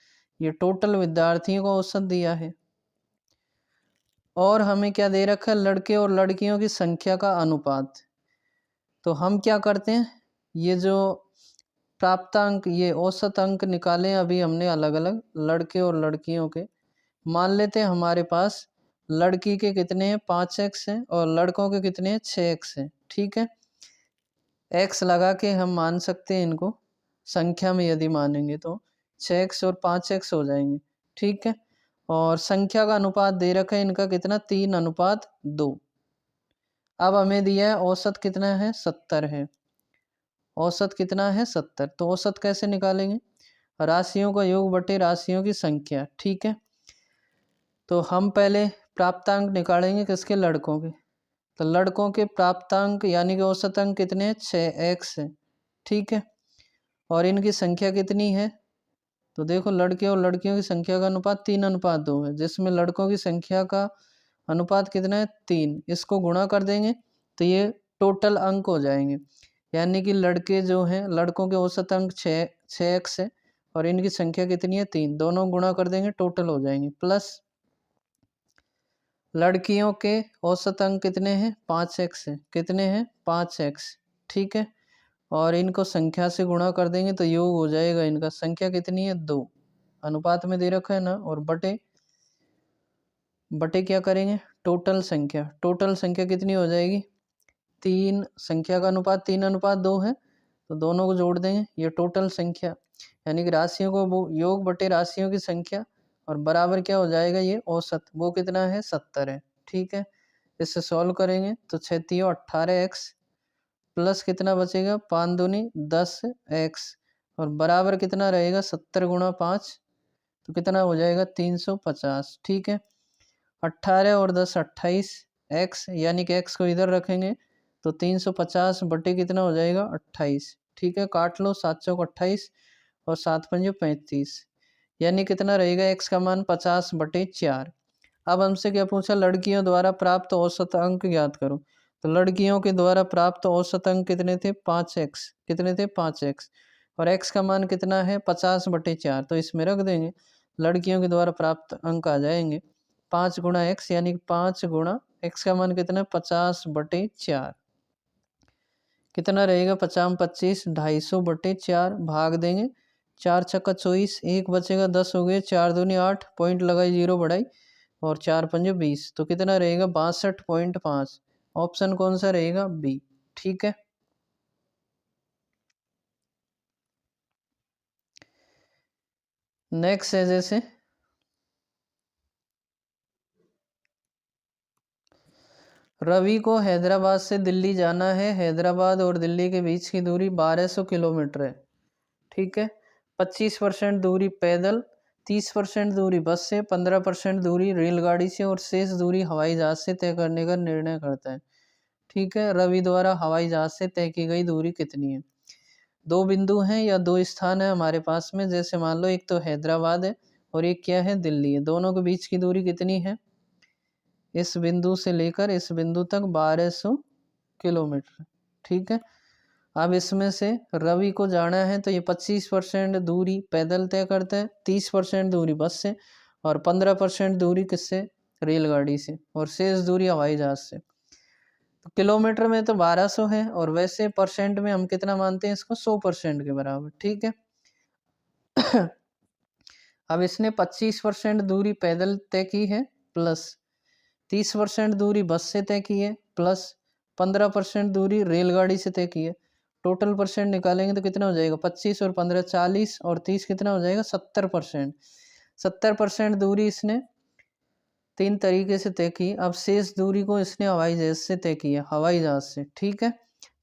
ये टोटल विद्यार्थियों को औसत दिया है। और हमें क्या दे रखा है लड़के और लड़कियों की संख्या का अनुपात। तो हम क्या करते हैं, ये जो प्राप्तांक ये औसत अंक निकाले अभी हमने अलग अलग लड़के और लड़कियों के, मान लेते हैं हमारे पास लड़की के कितने हैं 5x हैं और लड़कों के कितने हैं 6x हैं, ठीक है। x लगा के हम मान सकते हैं इनको, संख्या में यदि मानेंगे तो 6x और 5x हो जाएंगे, ठीक है। और संख्या का अनुपात दे रखा है इनका कितना 3:2। अब हमें दिया है औसत कितना है 70 है, औसत कितना है 70, तो औसत कैसे निकालेंगे, राशियों का योग बटे राशियों की संख्या, ठीक है। तो हम पहले प्राप्तांक निकालेंगे किसके, लड़कों के। तो लड़कों के प्राप्तांक यानी कि औसत अंक कितने हैं 6x है, ठीक है। और इनकी संख्या कितनी है, तो देखो लड़के और लड़कियों की संख्या का अनुपात 3:2 है, जिसमें लड़कों की संख्या का अनुपात कितना है 3, इसको गुणा कर देंगे तो ये टोटल अंक हो जाएंगे। यानी कि लड़के जो हैं लड़कों के औसत अंक 6x है और इनकी संख्या कितनी है 3, दोनों गुणा कर देंगे टोटल हो जाएंगे, प्लस लड़कियों के औसत अंक कितने हैं 5x है, कितने हैं 5x, ठीक है। और इनको संख्या से गुणा कर देंगे तो योग हो जाएगा इनका, संख्या कितनी है 2, अनुपात में दे रखा है ना, और बटे बटे क्या करेंगे टोटल संख्या, टोटल संख्या कितनी हो जाएगी तीन संख्या का अनुपात 3:2 है, तो दोनों को जोड़ देंगे, ये टोटल संख्या यानी कि राशियों को योग बटे राशियों की संख्या और बराबर क्या हो जाएगा, ये औसत, वो कितना है 70 है। ठीक है, इससे सॉल्व करेंगे तो 6 18x प्लस कितना बचेगा 5 दूनी 10x और बराबर कितना रहेगा 70 गुणा 5, तो कितना हो जाएगा 350। ठीक है, 18 और 10 28 x यानी कि x को इधर रखेंगे तो 350 बटे कितना हो जाएगा 28। ठीक है, काट लो, 7 चौक 28 और 7 पंजे 35 यानी कितना रहेगा x का मान 50/4। अब हमसे क्या पूछा, लड़कियों द्वारा प्राप्त औसत अंक ज्ञात करो। तो लड़कियों के द्वारा प्राप्त औसत अंक कितने थे 5x, कितने थे 5x और x का मान कितना है 50/4, तो इसमें रख देंगे। लड़कियों के द्वारा प्राप्त अंक आ जाएंगे 5 गुणा x यानी 5 गुणा x का मान कितना है 50/4, कितना रहेगा 50 25 250/4 भाग देंगे 4 छक्का 24, एक बचेगा 10 हो गए, 4 दूनी 8, पॉइंट लगाई 0 बढ़ाई और 4 पंजे 20, तो कितना रहेगा 62.5। ऑप्शन कौन सा रहेगा, बी। ठीक है, नेक्स्ट है जैसे रवि को हैदराबाद से दिल्ली जाना है, हैदराबाद और दिल्ली के बीच की दूरी 1200 किलोमीटर है। ठीक है, 25% दूरी पैदल, 30% दूरी बस से, 15% दूरी रेलगाड़ी से और शेष दूरी हवाई जहाज से तय करने का निर्णय करता है। ठीक है, रवि द्वारा हवाई जहाज से तय की गई दूरी कितनी है। दो बिंदु हैं या दो स्थान है हमारे पास में, जैसे मान लो एक तो हैदराबाद है और एक क्या है, दिल्ली है। दोनों के बीच की दूरी कितनी है, इस बिंदु से लेकर इस बिंदु तक 1200 किलोमीटर। ठीक है, अब इसमें से रवि को जाना है तो ये 25% दूरी पैदल तय करता है, 30% दूरी बस से और 15% दूरी किससे, रेलगाड़ी से और शेष दूरी हवाई जहाज से। तो किलोमीटर में तो 1200 है और वैसे परसेंट में हम कितना मानते हैं इसको, 100% के बराबर। ठीक है, अब इसने 25% दूरी पैदल तय की है प्लस 30% दूरी बस से तय की है प्लस 15% दूरी रेलगाड़ी से तय की है। टोटल परसेंट निकालेंगे तो कितना हो जाएगा, 25 और 15 40 और 30 कितना हो जाएगा 70%। 70% दूरी इसने 3 तरीके से तय की। अब शेष दूरी को इसने हवाई जहाज से तय की है, हवाई जहाज से। ठीक है,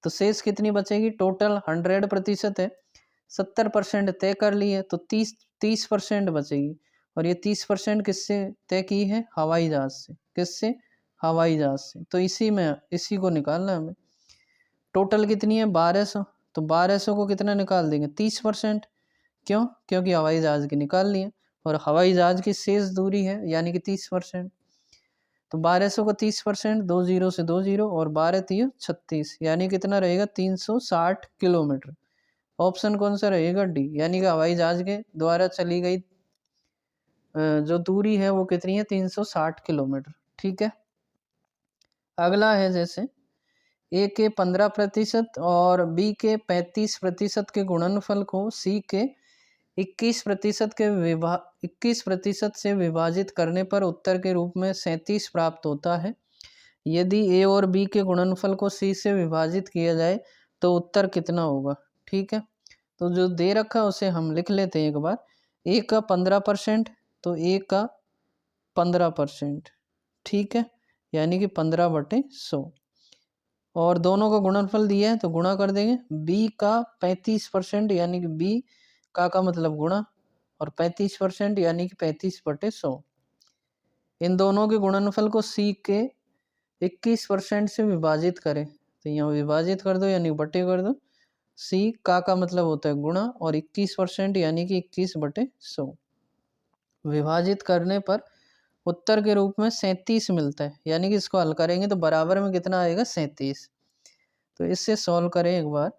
तो शेष कितनी बचेगी, टोटल 100% है, 70% तय कर ली है तो 30% बचेगी और ये 30% किससे तय की है, हवाई जहाज से। किससे, हवाई जहाज से। तो इसी को निकालना है हमें। टोटल कितनी है 1200, तो 1200 को कितना निकाल देंगे 30%। क्यों, क्योंकि हवाई जहाज की निकाल लिए और हवाई जहाज की शेष दूरी है यानी कि 30%। तो 1200 को 30%, 2 जीरो से 2 जीरो और 12 3 36 यानी कितना रहेगा 360 किलोमीटर। ऑप्शन कौन सा रहेगा, डी, यानी कि हवाई जहाज के द्वारा चली गई जो दूरी है वो कितनी है 360 किलोमीटर। ठीक है, अगला है जैसे ए के 15% और बी के 35% के गुणनफल को सी के 21% से विभाजित करने पर उत्तर के रूप में 37 प्राप्त होता है। यदि ए और बी के गुणनफल को सी से विभाजित किया जाए तो उत्तर कितना होगा। ठीक है, तो जो दे रखा है उसे हम लिख लेते हैं एक बार। ए का 15%, तो ए का 15%। ठीक है, यानी कि 15/100 और दोनों का गुणनफल दिया है तो गुणा कर देंगे। बी का 35% यानी कि बी का मतलब गुणा और 35% यानी कि 35/100। इन दोनों के गुणनफल को सी के 21% से विभाजित करें तो यहाँ विभाजित कर दो यानी बटे कर दो। सी का मतलब होता है गुणा और 21% यानी कि 21/100 विभाजित करने पर उत्तर के रूप में 37 मिलता है। यानी कि इसको हल करेंगे तो बराबर में कितना आएगा 37। तो इससे सॉल्व करें एक बार।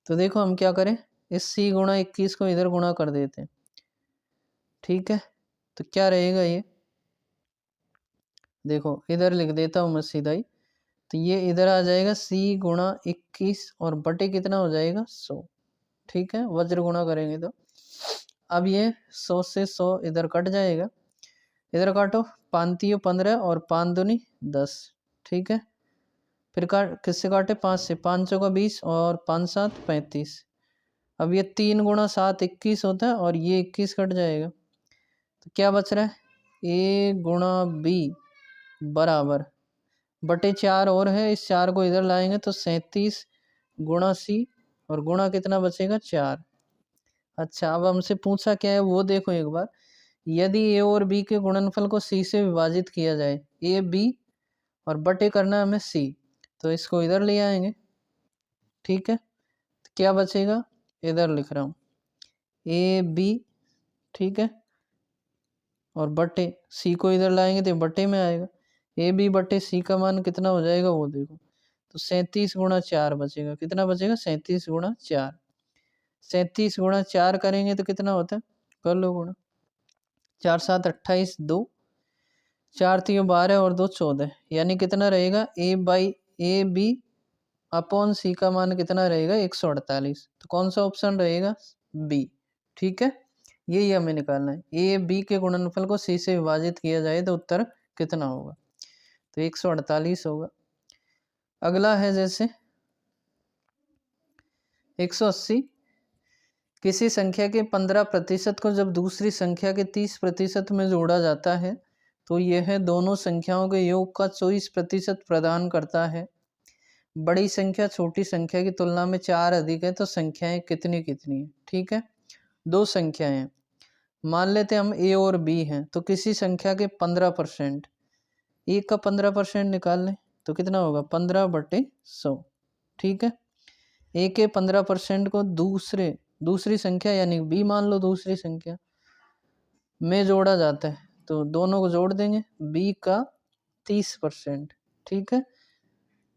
तो देखो हम क्या करें, इस सी गुणा 21 को इधर गुणा कर देते हैं। ठीक है, तो क्या रहेगा ये, देखो इधर लिख देता हूँ मैं सीधा ही। तो ये इधर आ जाएगा सी गुणा 21 और बटे कितना हो जाएगा 100। ठीक है, वज्र गुणा करेंगे तो अब ये 100 से 100 इधर कट जाएगा, इधर काटो, 5 3 15 और 5 दूनी 10। ठीक है, फिर किससे काटे, 5 से, 5 चौका 20 और 5 7 35। अब ये 3 गुणा 7 21 होता है और ये 21 कट जाएगा, तो क्या बच रहा है, ए गुणा बी बराबर बटे 4 और है, इस 4 को इधर लाएंगे तो 37 गुणा सी और गुणा कितना बचेगा 4। अच्छा, अब हमसे पूछा क्या है वो देखो एक बार। यदि ए और बी के गुणनफल को सी से विभाजित किया जाए, ए बी और बटे करना है हमें सी, तो इसको इधर ले आएंगे, ठीक है। तो क्या बचेगा, इधर लिख रहा हूँ ए बी, ठीक है, और बटे सी को इधर लाएंगे तो बटे में आएगा, ए बी बटे सी का मान कितना हो जाएगा वो देखो, तो 37 गुणा 4 बचेगा, कितना बचेगा 37 गुणा 4। 37 गुणा 4 करेंगे तो कितना होता है, कर लो गुणा, 4 7 28, 2 4 3 12 और 2 14, यानी कितना रहेगा ए बाई ए बी अपॉन सी का मान कितना रहेगा 148। तो कौन सा ऑप्शन रहेगा, बी, ठीक है। यही हमें निकालना है, ए बी के गुणनफल को सी से विभाजित किया जाए तो उत्तर कितना होगा, तो 148 होगा। अगला है जैसे 180, किसी संख्या के 15% को जब दूसरी संख्या के 30% में जोड़ा जाता है तो यह दोनों संख्याओं के योग का 24% प्रदान करता है। बड़ी संख्या छोटी संख्या की तुलना में 4 अधिक है तो संख्याएं कितनी कितनी है, ठीक है। दो संख्याएं हैं, मान लेते हम ए और बी हैं, तो किसी संख्या के 15%, एक का 15% निकाल लें तो कितना होगा 15/100, ठीक है। ए के 15% को दूसरी संख्या यानी बी मान लो दूसरी संख्या में जोड़ा जाता है, तो दोनों को जोड़ देंगे, बी का 30%, ठीक है।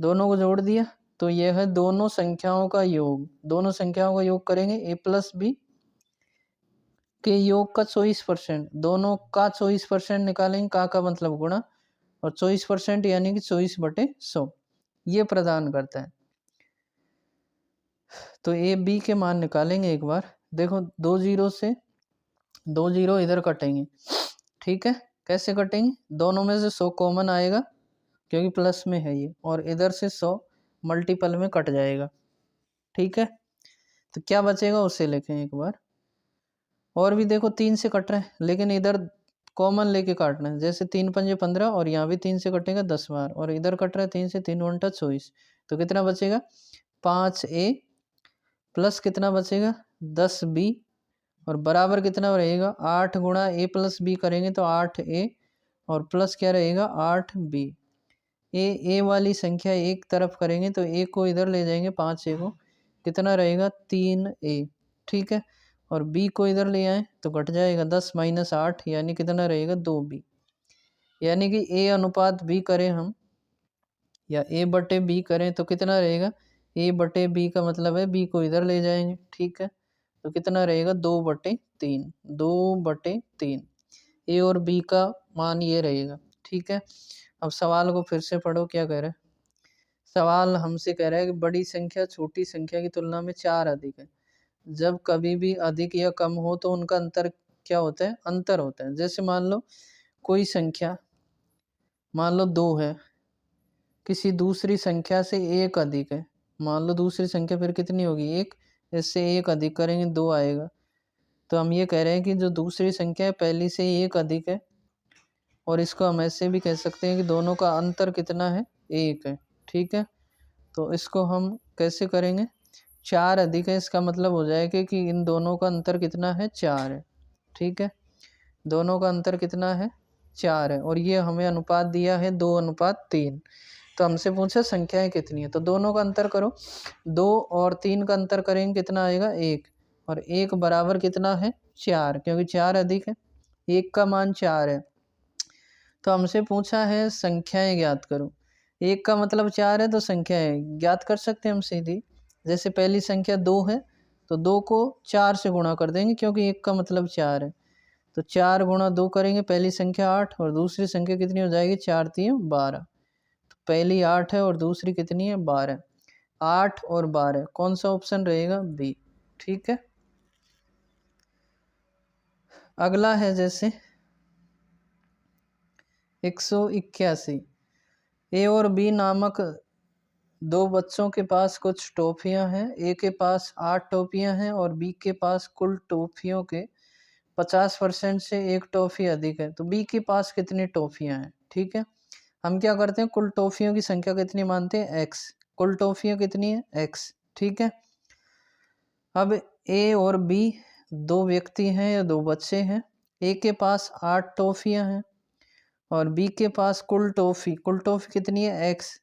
दोनों को जोड़ दिया तो यह है दोनों संख्याओं का योग, दोनों संख्याओं का योग करेंगे ए प्लस बी के योग का 24%, दोनों का 24% निकालेंगे, का मतलब गुणा, और 24% यानी कि 24/100 ये प्रदान करता है। तो ए बी के मान निकालेंगे एक बार, देखो 2 जीरो से 2 जीरो इधर कटेंगे, ठीक है। कैसे कटेंगे, दोनों में से 100 कॉमन आएगा क्योंकि प्लस में है ये, और इधर से 100 मल्टीपल में कट जाएगा, ठीक है। तो क्या बचेगा उसे लिखें एक बार, और भी देखो 3 से कट रहे हैं लेकिन इधर कॉमन लेके काटना है, जैसे 3 पंजे 15 और यहाँ भी 3 से कटेगा 10 बार, और इधर कट रहा है 3 से, 3 1 24, तो कितना बचेगा 5a प्लस कितना बचेगा 10b और बराबर कितना रहेगा 8 गुणा ए प्लस बी करेंगे तो 8a और प्लस क्या रहेगा 8b। ए वाली संख्या एक तरफ करेंगे तो ए को इधर ले जाएंगे, 5a को कितना रहेगा 3a, ठीक है। और बी को इधर ले आए तो घट जाएगा 10 - 8 यानी कितना रहेगा 2b, यानी कि ए अनुपात बी करें हम या ए बटे बी करें तो कितना रहेगा, ए बटे बी का मतलब है बी को इधर ले जाएंगे, ठीक है। तो कितना रहेगा 2/3, 2/3 ए और बी का मान ये रहेगा, ठीक है। अब सवाल को फिर से पढ़ो, क्या कह रहा है सवाल, हमसे कह रहा है कि बड़ी संख्या छोटी संख्या की तुलना में 4 अधिक है, जब कभी भी अधिक या कम हो तो उनका अंतर क्या होता है, अंतर होता है। जैसे मान लो कोई संख्या मान लो 2 है, किसी दूसरी संख्या से 1 अधिक है, मान लो दूसरी संख्या फिर कितनी होगी 1, इससे 1 अधिक करेंगे 2 आएगा। तो हम ये कह रहे हैं कि जो दूसरी संख्या है पहली से 1 अधिक है, और इसको हम ऐसे भी कह सकते हैं कि दोनों का अंतर कितना है 1 है, ठीक है। तो इसको हम कैसे करेंगे, 4 अधिक है, इसका मतलब हो जाएगा कि इन दोनों का अंतर कितना है 4 है, ठीक है। दोनों का अंतर कितना है 4 है, और ये हमें अनुपात दिया है 2:3। तो हमसे पूछा संख्याएं कितनी है, तो दोनों का अंतर करो, 2 और 3 का अंतर करेंगे कितना आएगा 1, और 1 बराबर कितना है 4, क्योंकि 4 अधिक है, 1 का मान 4 है। तो हमसे पूछा है संख्याएं ज्ञात करो, 1 का मतलब 4 है तो संख्याएं ज्ञात कर सकते हैं हम सीधी। जैसे पहली संख्या 2 है तो 2 को 4 से गुणा कर देंगे क्योंकि 1 का मतलब 4 है, तो 4 गुणा 2 करेंगे, पहली संख्या 8 और दूसरी संख्या कितनी हो जाएगी 4 3 12, तो पहली 8 है और दूसरी कितनी है 12, 8 और 12 कौन सा ऑप्शन रहेगा बी, ठीक है। अगला है जैसे 181, ए और बी नामक दो बच्चों के पास कुछ टॉफियां हैं, ए के पास 8 टॉफियां हैं और बी के पास कुल टॉफियों के 50% से एक टॉफी अधिक है, तो बी के पास कितनी टॉफियां हैं। ठीक है, हम क्या करते हैं, कुल टॉफियों की संख्या कितनी मानते हैं, एक्स। कुल टॉफियां कितनी है, एक्स। ठीक है, अब ए और बी दो व्यक्ति हैं या दो बच्चे हैं। ए के पास 8 टॉफियां हैं और बी के पास कुल टॉफी कितनी है, एक्स।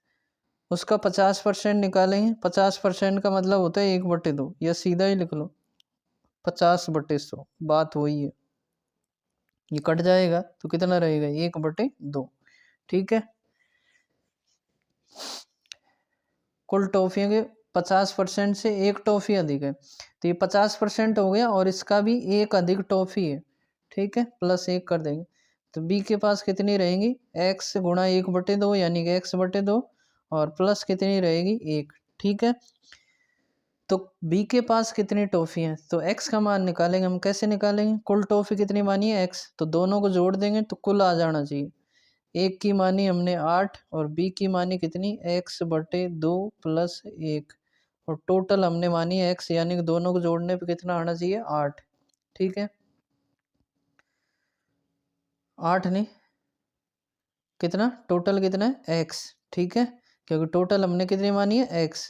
उसका 50% निकालेंगे। 50% का मतलब होता है 1/2, या सीधा ही लिख लो 50/100, बात वही है। ये कट जाएगा तो कितना रहेगा, 1/2। ठीक है, कुल टॉफियों के 50% से एक टॉफी अधिक है, तो ये 50% हो गया और इसका भी एक अधिक टॉफी है। ठीक है, +1 कर देंगे, तो बी के पास कितनी रहेंगी, x गुणा 1/2 यानी कि x/2 और प्लस कितनी रहेगी, 1। ठीक है, तो बी के पास कितनी टॉफी हैं, तो x का मान निकालेंगे। हम कैसे निकालेंगे, कुल टॉफी कितनी मानी है, x, तो दोनों को जोड़ देंगे तो कुल आ जाना चाहिए। एक की मानी हमने 8 और बी की मानी कितनी, x/2 + 1 और टोटल हमने मानी है x, यानी कि दोनों को जोड़ने पे कितना आना चाहिए, 8। ठीक है, 8 नहीं, कितना टोटल कितना है, x। ठीक है, क्योंकि टोटल हमने कितनी मानी है, x।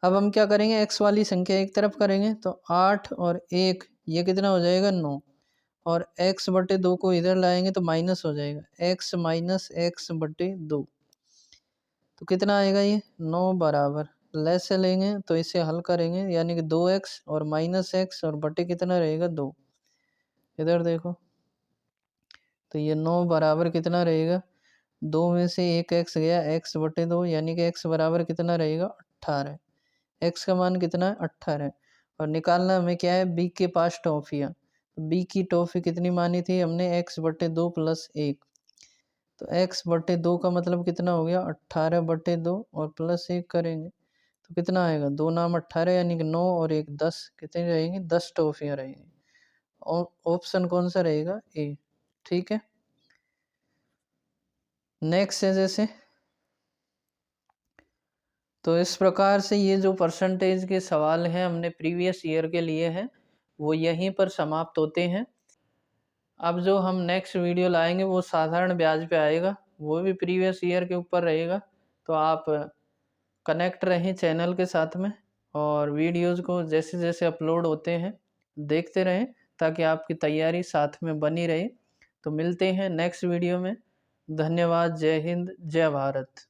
अब हम क्या करेंगे, x वाली संख्या एक तरफ करेंगे तो 8 और 1 ये कितना हो जाएगा, 9 और x/2 को इधर लाएंगे तो माइनस हो जाएगा, x - x/2 तो कितना आएगा, ये 9 बराबर लेस से लेंगे तो इसे हल करेंगे, यानी कि 2x और -x और बटे कितना रहेगा, 2। इधर देखो तो ये 9 बराबर कितना रहेगा, 2 में से एक x गया, x/2 यानी कि x बराबर कितना रहेगा, 18। x का मान कितना है, 18। और निकालना हमें क्या है, b के पास टॉफियाँ। b की टॉफी कितनी मानी थी हमने, x/2 + 1, तो x/2 का मतलब कितना हो गया, 18/2 और +1 करेंगे तो कितना आएगा, 2 नाम 18 यानी कि 9 और 1 10, कितनी रहेंगी, 10 टॉफियाँ रहेंगी। ऑप्शन कौन सा रहेगा, ए। ठीक है, नेक्स्ट है जैसे, तो इस प्रकार से ये जो परसेंटेज के सवाल हैं हमने प्रीवियस ईयर के लिए हैं वो यहीं पर समाप्त होते हैं। अब जो हम नेक्स्ट वीडियो लाएंगे वो साधारण ब्याज पे आएगा, वो भी प्रीवियस ईयर के ऊपर रहेगा। तो आप कनेक्ट रहें चैनल के साथ में और वीडियोज़ को जैसे जैसे अपलोड होते हैं देखते रहें, ताकि आपकी तैयारी साथ में बनी रहे। तो मिलते हैं नेक्स्ट वीडियो में। धन्यवाद, जय हिंद, जय भारत।